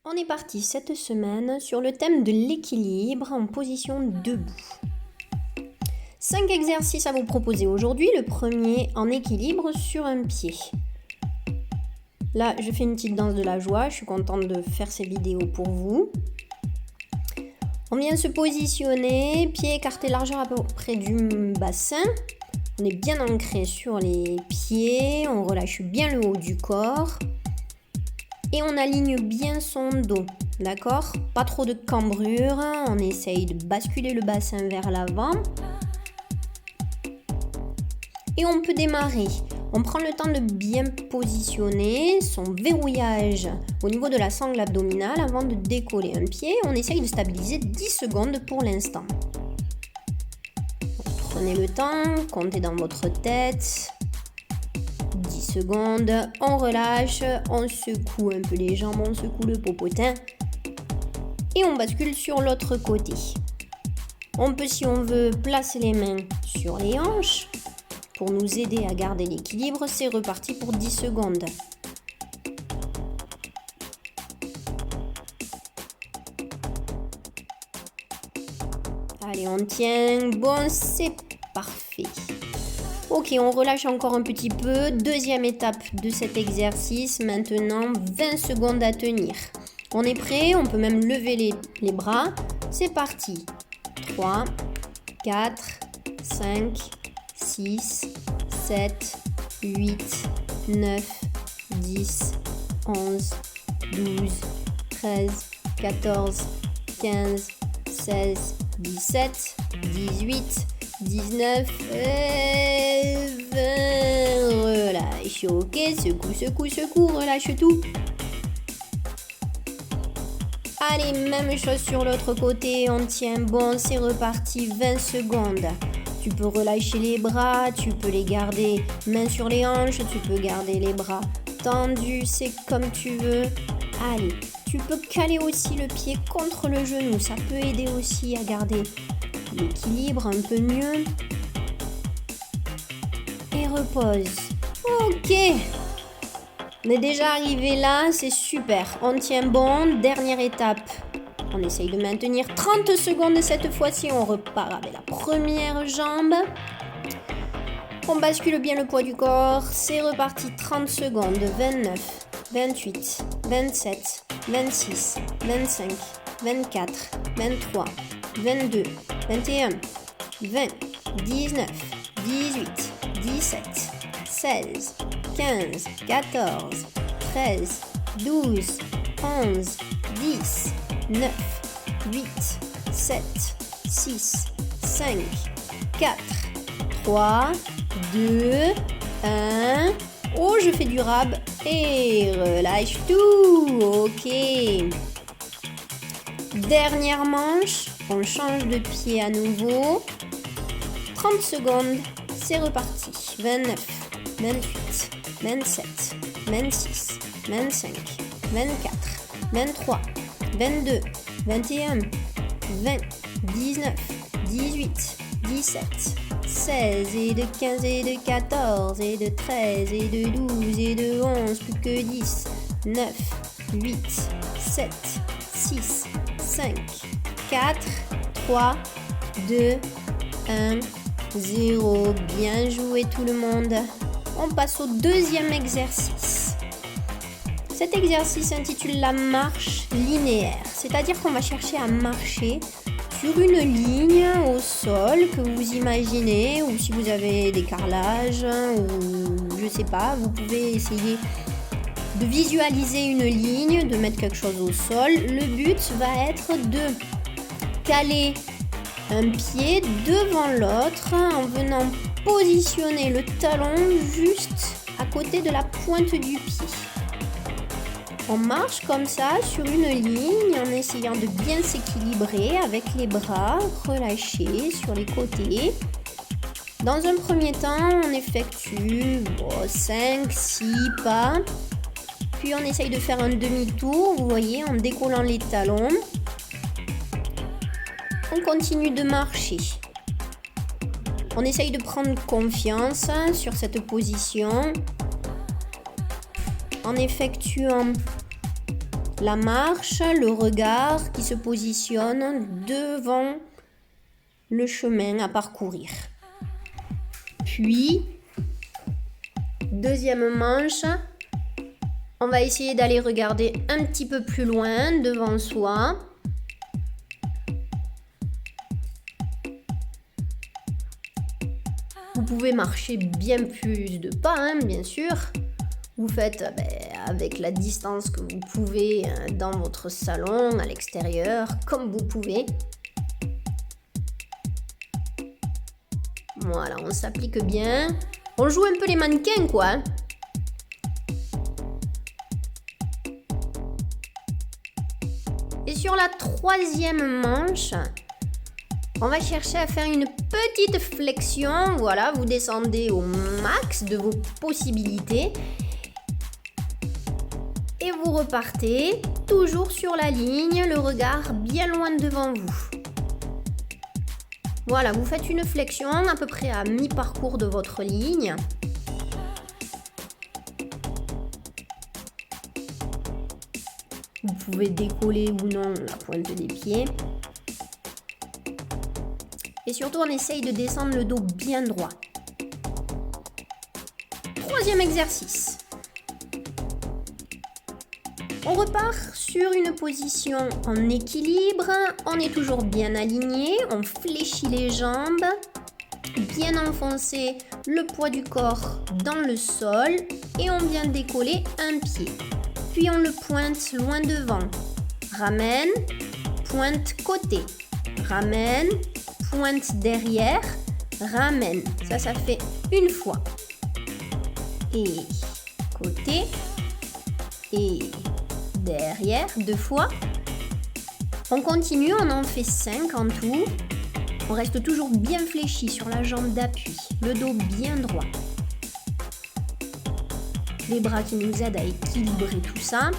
On est parti cette semaine sur le thème de l'équilibre en position debout. 5 exercices à vous proposer aujourd'hui. Le premier en équilibre sur un pied. Là, je fais une petite danse de la joie. Je suis contente de faire ces vidéos pour vous. On vient se positionner, pieds écartés largeur à peu près du bassin. On est bien ancré sur les pieds. On relâche bien le haut du corps. Et on aligne bien son dos, d'accord? Pas trop de cambrure, on essaye de basculer le bassin vers l'avant. Et on peut démarrer. On prend le temps de bien positionner son verrouillage au niveau de la sangle abdominale avant de décoller un pied. On essaye de stabiliser 10 secondes pour l'instant. Prenez le temps, comptez dans votre tête. 10 secondes, on relâche, on secoue un peu les jambes, on secoue le popotin et on bascule sur l'autre côté. On peut, si on veut, placer les mains sur les hanches pour nous aider à garder l'équilibre. C'est reparti pour 10 secondes. Allez, on tient. Bon, c'est parfait. Ok, on relâche encore un petit peu. Deuxième étape de cet exercice. Maintenant, 20 secondes à tenir. On est prêt, on peut même lever les bras. C'est parti. 3, 4, 5, 6, 7, 8, 9, 10, 11, 12, 13, 14, 15, 16, 17, 18, 19 et 20. Relâche, ok, secoue, secoue, secoue, relâche tout. Allez, même chose sur l'autre côté, on tient bon, c'est reparti, 20 secondes. Tu peux relâcher les bras, tu peux les garder main sur les hanches, tu peux garder les bras tendus, c'est comme tu veux. Allez, tu peux caler aussi le pied contre le genou, ça peut aider aussi à garder l'équilibre un peu mieux. Et repose. Ok. On est déjà arrivé là, c'est super. On tient bon. Dernière étape. On essaye de maintenir 30 secondes cette fois-ci. On repart avec la première jambe. On bascule bien le poids du corps. C'est reparti. 30 secondes. 29, 28, 27, 26, 25, 24, 23, 22, 21, 20, 19, 18, 17, 16, 15, 14, 13, 12, 11, 10, 9, 8, 7, 6, 5, 4, 3, 2, 1. Oh, je fais du rab et relâche tout. Ok. Dernière manche. On change de pied à nouveau. 30 secondes, c'est reparti. 29, 28, 27, 26, 25, 24, 23, 22, 21, 20, 19, 18, 17, 16 et de 15 et de 14 et de 13 et de 12 et de 11, plus que 10, 9, 8, 7, 6, 5, 4, 3, 2, 1, 0. Bien joué tout le monde. On passe au deuxième exercice. Cet exercice s'intitule la marche linéaire. C'est-à-dire qu'on va chercher à marcher sur une ligne au sol que vous imaginez, ou si vous avez des carrelages, ou je sais pas, vous pouvez essayer de visualiser une ligne, de mettre quelque chose au sol. Le but va être de caler un pied devant l'autre en venant positionner le talon juste à côté de la pointe du pied. On marche comme ça sur une ligne en essayant de bien s'équilibrer avec les bras relâchés sur les côtés. Dans un premier temps, on effectue 5-6 pas. Puis on essaye de faire un demi-tour, vous voyez, en décollant les talons. On continue de marcher. On essaye de prendre confiance sur cette position en effectuant La marche, le regard qui se positionne devant le chemin à parcourir. Puis, deuxième manche, on va essayer d'aller regarder un petit peu plus loin devant soi. Vous pouvez marcher bien plus de pas, hein, bien sûr. Vous faites avec la distance que vous pouvez dans votre salon, à l'extérieur, comme vous pouvez. Voilà, on s'applique bien. On joue un peu les mannequins, quoi. Hein. Et sur la troisième manche, on va chercher à faire une petite flexion. Voilà, vous descendez au max de vos possibilités. Et vous repartez toujours sur la ligne, le regard bien loin devant vous. Voilà, vous faites une flexion à peu près à mi-parcours de votre ligne. Vous pouvez décoller ou non la pointe des pieds. Et surtout, on essaye de descendre le dos bien droit. Troisième exercice. On repart sur une position en équilibre. On est toujours bien aligné. On fléchit les jambes. Bien enfoncer le poids du corps dans le sol. Et on vient décoller un pied. Puis on le pointe loin devant. Ramène, pointe côté. Ramène, pointe derrière. Ramène. Ça fait une fois. Et côté. Et derrière, 2 fois. On continue, on en fait 5 en tout. On reste toujours bien fléchi sur la jambe d'appui. Le dos bien droit. Les bras qui nous aident à équilibrer tout ça.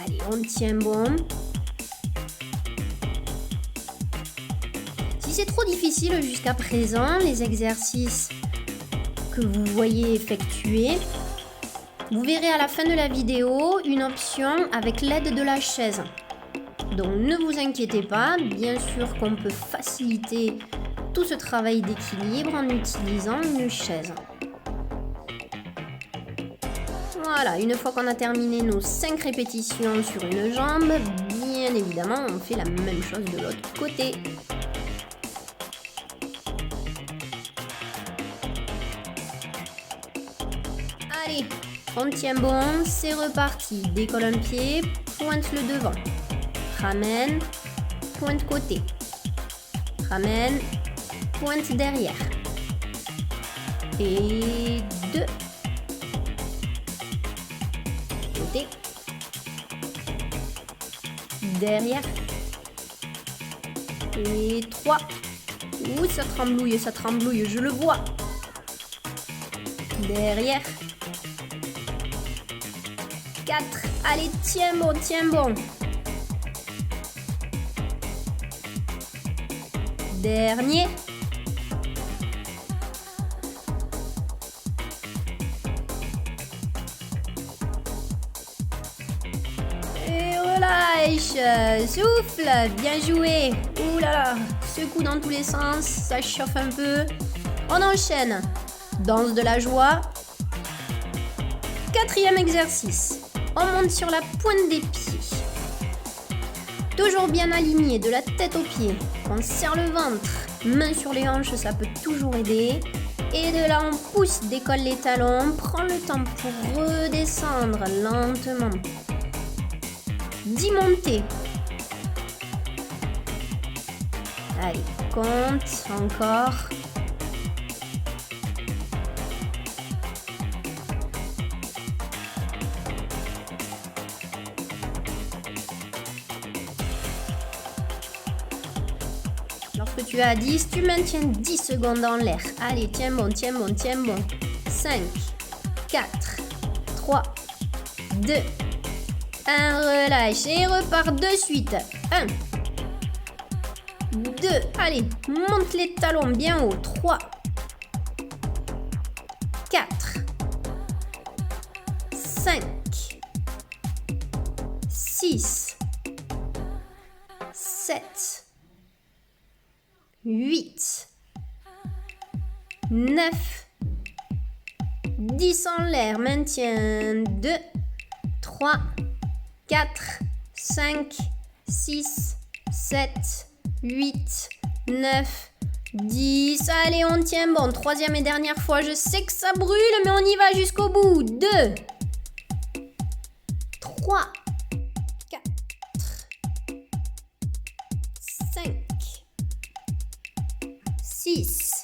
Allez, on tient bon. Si c'est trop difficile jusqu'à présent, les exercices que vous voyez effectuer, vous verrez à la fin de la vidéo une option avec l'aide de la chaise. Donc ne vous inquiétez pas, bien sûr qu'on peut faciliter tout ce travail d'équilibre en utilisant une chaise. Voilà, une fois qu'on a terminé nos 5 répétitions sur une jambe, bien évidemment, on fait la même chose de l'autre côté. Allez, on tient bon, c'est reparti. Décolle un pied, pointe le devant. Ramène, pointe côté. Ramène, pointe derrière. Et 2. Côté. Derrière. Et 3. Ouh, ça tremblouille, je le vois. Derrière. 4. Allez, tiens bon. Dernier. Et relâche. Souffle. Bien joué. Ouh là là. Secoue dans tous les sens. Ça chauffe un peu. On enchaîne. Danse de la joie. 4e exercice. On monte sur la pointe des pieds. Toujours bien aligné, de la tête aux pieds. On serre le ventre. Main sur les hanches, ça peut toujours aider. Et de là, on pousse, décolle les talons. Prends le temps pour redescendre lentement. 10 montées. Allez, compte encore. Lorsque tu as 10, tu maintiens 10 secondes en l'air. Allez, tiens bon. 5, 4, 3, 2, 1, relâche et repars de suite. 1, 2, allez, monte les talons bien haut. 3, 4, 5, 6, 7, 8, 9, 10 en l'air, maintien, 2, 3, 4, 5, 6, 7, 8, 9, 10. Allez, on tient bon. Troisième et dernière fois. Je sais que ça brûle, mais on y va jusqu'au bout. 2, 3, 4, 5, 6,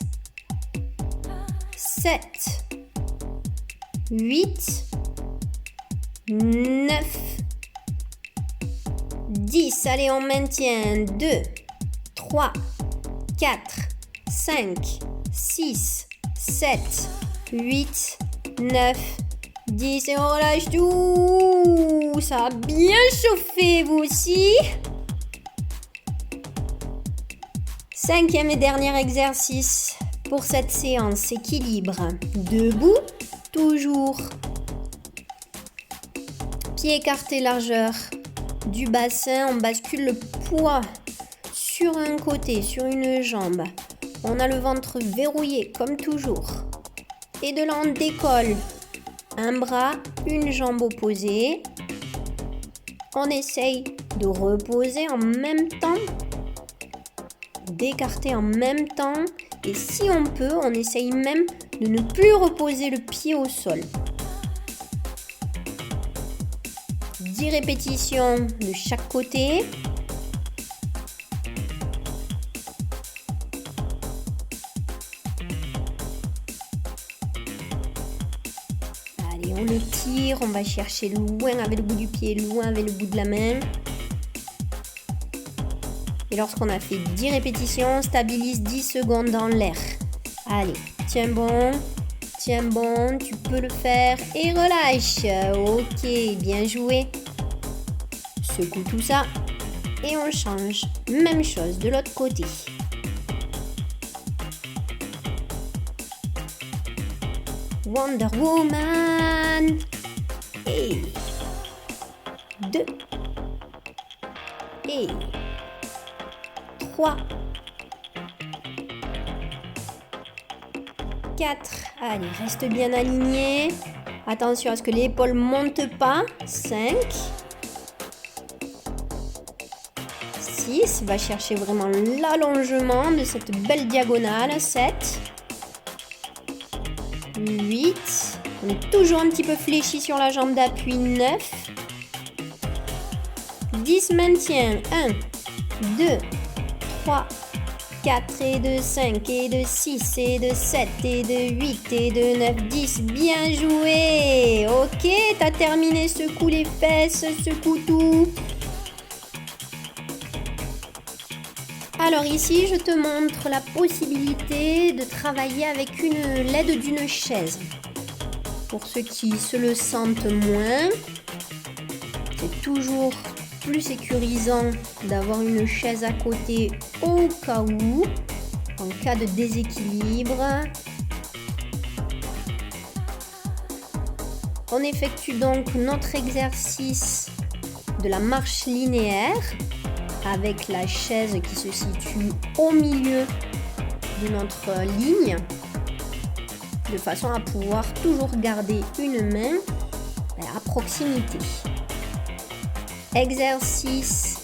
7, 8, 9, 10. Allez, on maintient. 2, 3, 4, 5, 6, 7, 8, 9, 10. Et on relâche tout. Ça a bien chauffé, vous aussi. Cinquième et dernier exercice pour cette séance. Équilibre. Debout, toujours. Pieds écartés, largeur du bassin. On bascule le poids sur un côté, sur une jambe. On a le ventre verrouillé, comme toujours. Et de là, on décolle un bras, une jambe opposée. On essaye de reposer en même temps, d'écarter en même temps. Et si on peut, on essaye même de ne plus reposer le pied au sol. 10 répétitions de chaque côté. Allez, on le tire, on va chercher loin avec le bout du pied, loin avec le bout de la main. Et lorsqu'on a fait 10 répétitions, on stabilise 10 secondes dans l'air. Allez, tiens bon, tu peux le faire et relâche. Ok, bien joué. Secoue tout ça et on change. Même chose de l'autre côté. Wonder Woman. Et 2. Et 3. 4. Allez, reste bien aligné. Attention à ce que l'épaule ne monte pas. 5. 6. Va chercher vraiment l'allongement de cette belle diagonale. 7. 8. On est toujours un petit peu fléchi sur la jambe d'appui. 9. 10. Maintien. 1, 2, 3, 4 et de 5 et de 6 et de 7 et de 8 et de 9, 10. Bien joué. Ok, t'as terminé. Secoue les fesses, secoue tout. Alors ici, je te montre la possibilité de travailler avec l'aide d'une chaise. Pour ceux qui se le sentent moins, c'est toujours plus sécurisant d'avoir une chaise à côté au cas où, en cas de déséquilibre. On effectue donc notre exercice de la marche linéaire avec la chaise qui se situe au milieu de notre ligne, de façon à pouvoir toujours garder une main à proximité. Exercice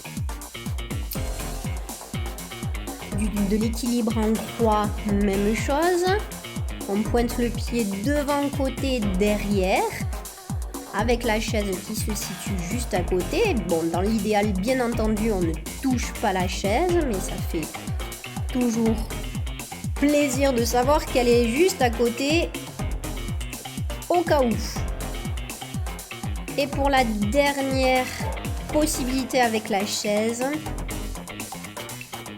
de l'équilibre en croix, même chose. On pointe le pied devant, côté, derrière, avec la chaise qui se situe juste à côté. Bon, dans l'idéal, bien entendu, on ne touche pas la chaise, mais ça fait toujours plaisir de savoir qu'elle est juste à côté, au cas où. Et pour la dernière possibilité avec la chaise,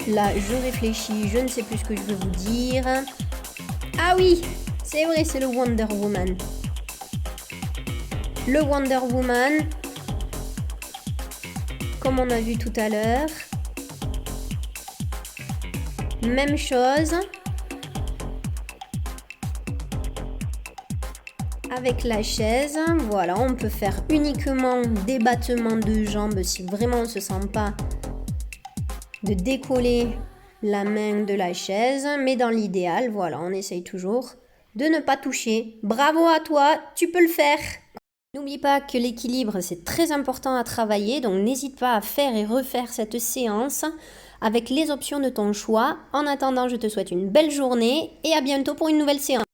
là, je réfléchis, je ne sais plus ce que je veux vous dire. Ah oui, c'est vrai, c'est le Wonder Woman. Le Wonder Woman, comme on a vu tout à l'heure. Même chose. avec la chaise. Voilà, on peut faire uniquement des battements de jambes si vraiment on ne se sent pas de décoller la main de la chaise. Mais dans l'idéal, voilà, on essaye toujours de ne pas toucher. Bravo à toi, tu peux le faire! N'oublie pas que l'équilibre, c'est très important à travailler, donc n'hésite pas à faire et refaire cette séance avec les options de ton choix. En attendant, je te souhaite une belle journée et à bientôt pour une nouvelle séance.